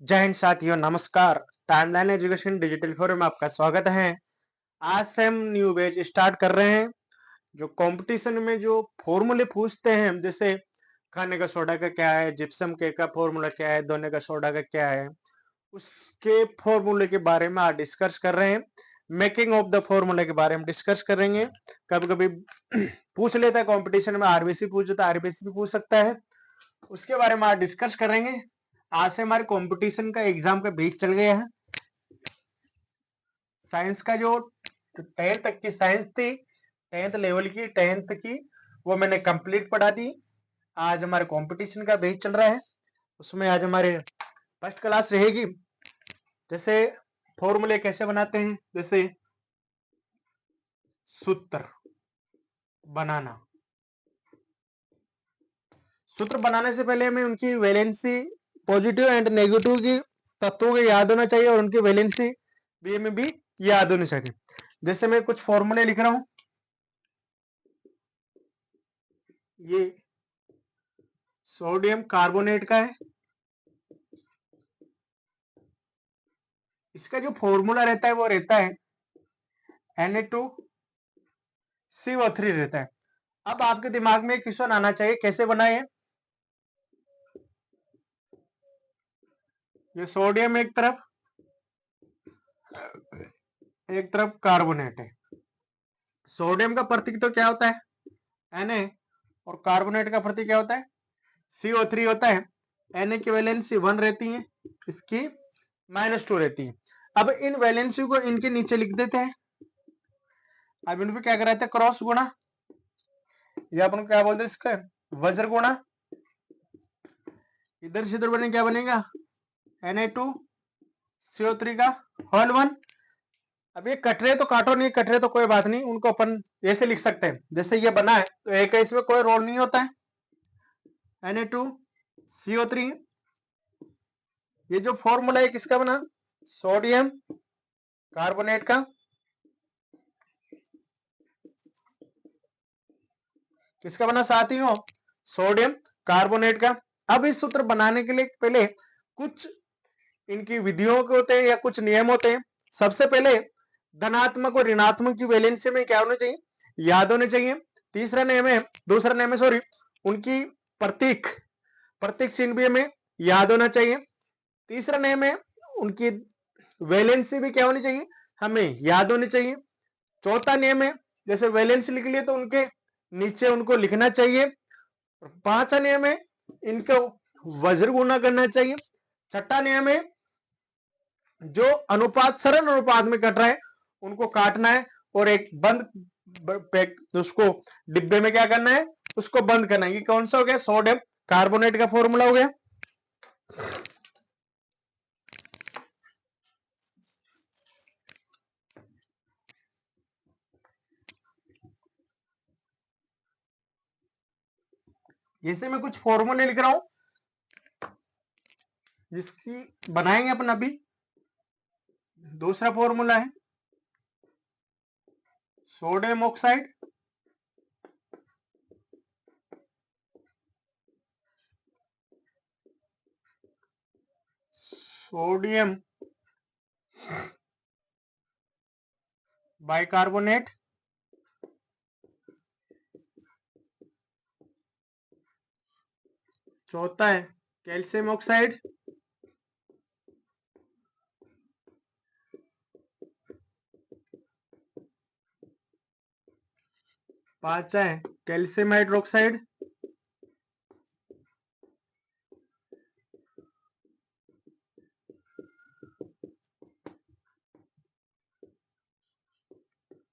जय हिंद साथियों, नमस्कार। टाइमलाइन एजुकेशन डिजिटल फोरम में आपका स्वागत है। आज से हम न्यू बैच स्टार्ट कर रहे हैं। जो कंपटीशन में जो फॉर्मूले पूछते हैं, जैसे खाने का सोडा का क्या है, जिप्सम के का फॉर्मूला क्या है, धोने का सोडा का क्या है, उसके फॉर्मूले के बारे में आज डिस्कस कर रहे हैं। मेकिंग ऑफ द फॉर्मूले के बारे में डिस्कस करेंगे। कभी कभी पूछ लेता है कंपटीशन में, आरबीसी पूछ लेता है, आरबीसी भी पूछ सकता है। उसके बारे में आज डिस्कस करेंगे। आज से हमारे कंपटीशन का एग्जाम का बीच चल गया है। साइंस का जो 10th तक की साइंस थी, 10th लेवल की, 10th की, वो मैंने कंप्लीट पढ़ा दी। आज हमारे कंपटीशन का बैच चल रहा है, उसमें आज हमारे फर्स्ट क्लास रहेगी। जैसे फॉर्मूले कैसे बनाते हैं, जैसे सूत्र बनाना। सूत्र बनाने से पहले हमें उनकी वैलेंसी, पॉजिटिव एंड नेगेटिव की तत्वों को याद होना चाहिए, और उनकी वैलेंसी भी हमें भी याद होनी चाहिए। जैसे मैं कुछ फॉर्मूले लिख रहा हूं, ये सोडियम कार्बोनेट का है। इसका जो फॉर्मूला रहता है वो रहता है Na2CO3 रहता है। अब आपके दिमाग में एक क्वेश्चन आना चाहिए, कैसे बनाए। ये सोडियम एक तरफ कार्बोनेट है। सोडियम का प्रतीक तो क्या होता है, Na, और कार्बोनेट का प्रतीक क्या होता है, CO3 होता है। Na की वैलेंसी 1 रहती है, इसकी -2 रहती है। अब इन वैलेंसी को इनके नीचे लिख देते हैं। अब इन पे क्या कराते हैं, क्रॉस गुणा, या अपन क्या बोलते हैं इसका, वज्र गुणा। इधर से इधर बने क्या बनेगा, Na2CO3 का होल 1। अब ये कट रहे तो काटो, नहीं कट रहे तो कोई बात नहीं, उनको अपन ऐसे लिख सकते हैं। जैसे ये बना है तो एक है, इसमें कोई रोल नहीं होता है, Na2CO3। ये जो फॉर्मूला है किसका बना, सोडियम कार्बोनेट का। किसका बना साथियों, सोडियम कार्बोनेट का। अब इस सूत्र बनाने के लिए पहले कुछ इनकी विधियों के होते हैं या कुछ नियम होते हैं। सबसे पहले धनात्मक और ऋणात्मक की वैलेंसी में क्या होना चाहिए, याद होने चाहिए। दूसरा नियम है सॉरी, उनकी प्रतीक प्रतीक चिन्ह भी हमें याद होना चाहिए। तीसरा नियम है, उनकी वैलेंसी भी क्या होनी चाहिए, हमें याद होनी चाहिए। चौथा नियम है, जैसे वैलेंसी लिख लिए तो उनके नीचे उनको लिखना चाहिए। पांचवा नियम है, इनको वज्र गुणा करना चाहिए। छठा नियम है, जो अनुपात सरल अनुपात में कट रहा है उनको काटना है, और एक बंद पैक उसको डिब्बे में क्या करना है, उसको बंद करना है। ये कौन सा हो गया, सोडियम कार्बोनेट का फॉर्मूला हो गया। जैसे मैं कुछ फॉर्मूले लिख रहा हूं, जिसकी बनाएंगे अपन अभी। दूसरा फॉर्मूला है सोडियम ऑक्साइड, सोडियम बाइकार्बोनेट। चौथा है कैल्शियम ऑक्साइड। पांचवा है कैल्शियम हाइड्रोक्साइड।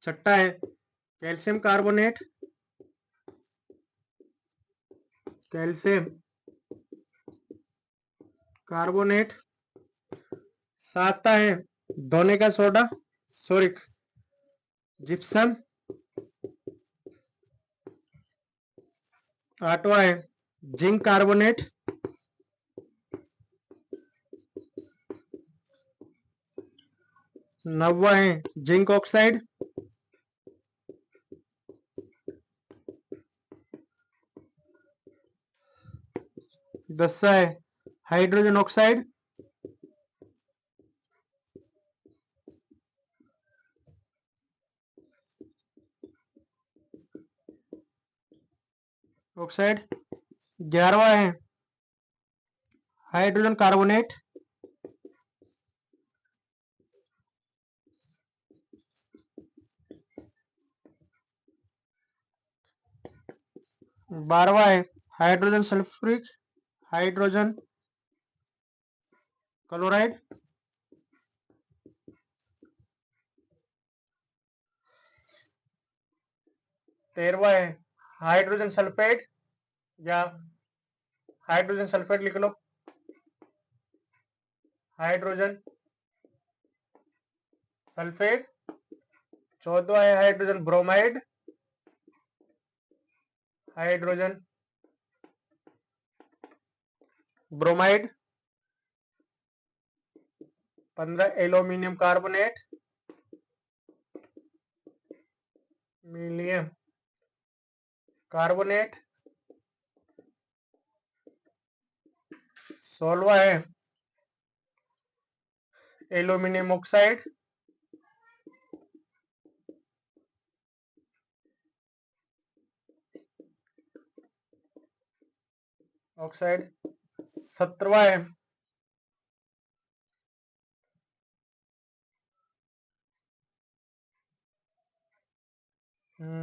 छठा है कैल्शियम कार्बोनेट, कैल्शियम कार्बोनेट। सातवां है धोने का सोडा, सॉरी जिप्सम। आठवां है जिंक कार्बोनेट। नौवां है जिंक ऑक्साइड। 10वां है हाइड्रोजन ऑक्साइड। ऑक्साइड। 11वां है हाइड्रोजन कार्बोनेट। 12वां है हाइड्रोजन सल्फ्यूरिक हाइड्रोजन क्लोराइड। 13वां है हाइड्रोजन सल्फेट या हाइड्रोजन सल्फेट लिख लो, हाइड्रोजन सल्फेट। 14वां है hydrogen bromide, hydrogen bromide. 15 aluminium carbonate, मिलियम कार्बोनेट। 16वां है एल्यूमिनियम ऑक्साइड, ऑक्साइड। 17वां है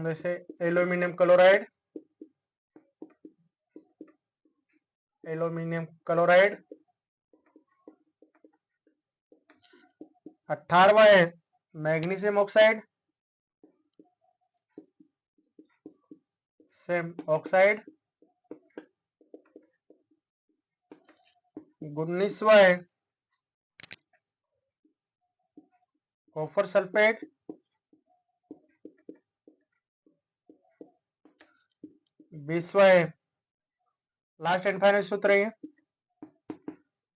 वैसे एल्यूमिनियम क्लोराइड, एल्यूमिनियम क्लोराइड। 18वां है मैग्नीशियम ऑक्साइड, सेम ऑक्साइड। 19वां है कॉपर सल्फेट। 20वां है लास्ट एंड फाइनल सूत्र है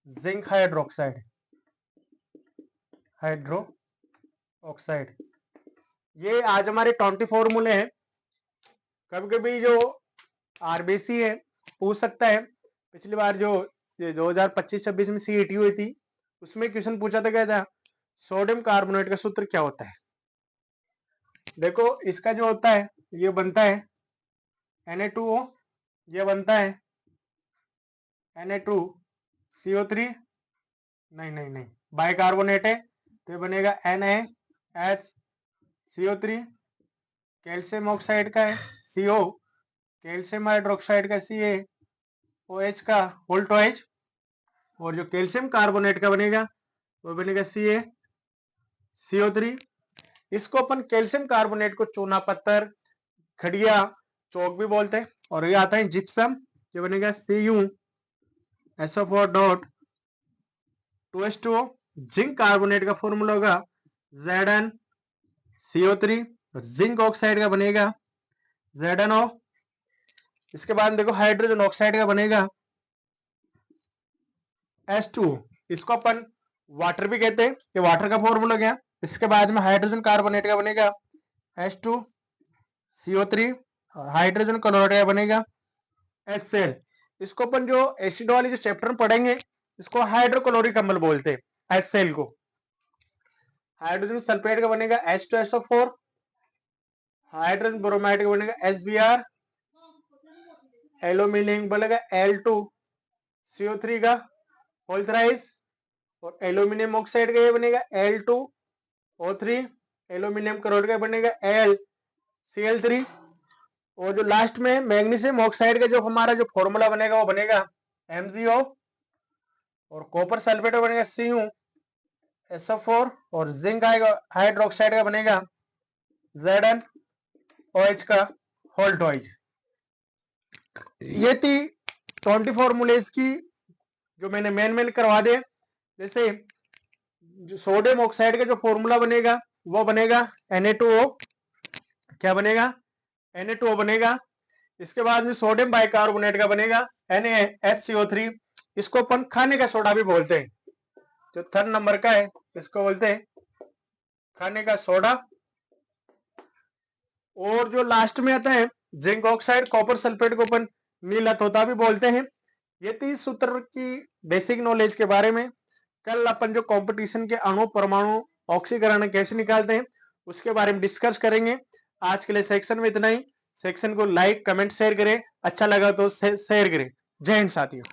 जिंक हाइड्रोक्साइड, हाइड्रो ऑक्साइड। ये आज हमारे 20 फॉर्मूले हैं। कभी कभी जो आरबीसी है पूछ सकता है, पिछली बार जो 2025-26 में सीईटी हुई थी उसमें क्वेश्चन पूछा था, क्या था, सोडियम कार्बोनेट का सूत्र क्या होता है। देखो इसका जो होता है ये बनता है Na2O, ये बनता है Na2CO3, नहीं बाइकार्बोनेट है तो ये बनेगा NaHCO3। कैल्शियम ऑक्साइड का है CO, कैल्शियम हाइड्रोक्साइड का CaOH का वोल्टोइज, और जो कैल्शियम कार्बोनेट का बनेगा वो बनेगा CaCO3। इसको अपन कैल्शियम कार्बोनेट को चूना पत्थर, खड़िया, चौक भी बोलते हैं। और ये आता है जिप्सम, ये बनेगा CuSO4.2H2O। जिंक कार्बोनेट का फॉर्मूला होगा ZnCO3, और जिंक ऑक्साइड का बनेगा ZnO। इसके बाद देखो हाइड्रोजन ऑक्साइड का बनेगा H2O, इसको अपन वाटर भी कहते हैं, ये वाटर का फॉर्मूला गया। इसके बाद में हाइड्रोजन कार्बोनेट का बनेगा H2CO3, और हाइड्रोजन क्लोराइड का बनेगा HCl। इसको अपन जो एसिड वाली जो चैप्टर में पढ़ेंगे इसको हाइड्रोक्लोरिक अम्ल बोलते हैं HCl को। हाइड्रोजन सल्फेट का बनेगा H2SO4, हाइड्रोजन ब्रोमाइड का बनेगा HBr, एल्यूमिनियम बनेगा Al2CO3 का होल थ्राइस, और एल्यूमिनियम ऑक्साइड का ये बनेगा Al2O3, एल्यूमिनियम क्लोराइड का बनेगा AlCl3, और जो लास्ट में मैग्नीशियम ऑक्साइड का जो हमारा जो फॉर्मूला बनेगा वो बनेगा MgO, और कॉपर सल्फेट का बनेगा CuSO4, और जिंक हाइड्रोक्साइड का बनेगा ZnOH का वोल्टोइज। ये थी 20 फॉर्मूलेस की जो मैंने मेन करवा दे। जैसे जो सोडियम ऑक्साइड का जो फॉर्मूला बनेगा वो बनेगा Na2O, क्या बनेगा, Na2O बनेगा। इसके बाद में सोडियम बाइकार्बोनेट का बनेगा NaHCO3, इसको अपन खाने का सोडा भी बोलते हैं। जो 3rd नंबर का है इसको बोलते हैं खाने का सोडा। और जो लास्ट में आता है जिंक ऑक्साइड, कॉपर सल्फेट को अपन नील हथौता भी बोलते हैं। ये 30 सूत्र की बेसिक नॉलेज के बारे में कल अपन जो कंपटीशन के अणु परमाणु ऑक्सीकरण कैसे निकालते हैं उसके बारे में डिस्कस करेंगे। आज के लिए सेक्शन में इतना ही। सेक्शन को लाइक कमेंट शेयर करें। अच्छा लगा तो शेयर करें। जय हिंद साथियों।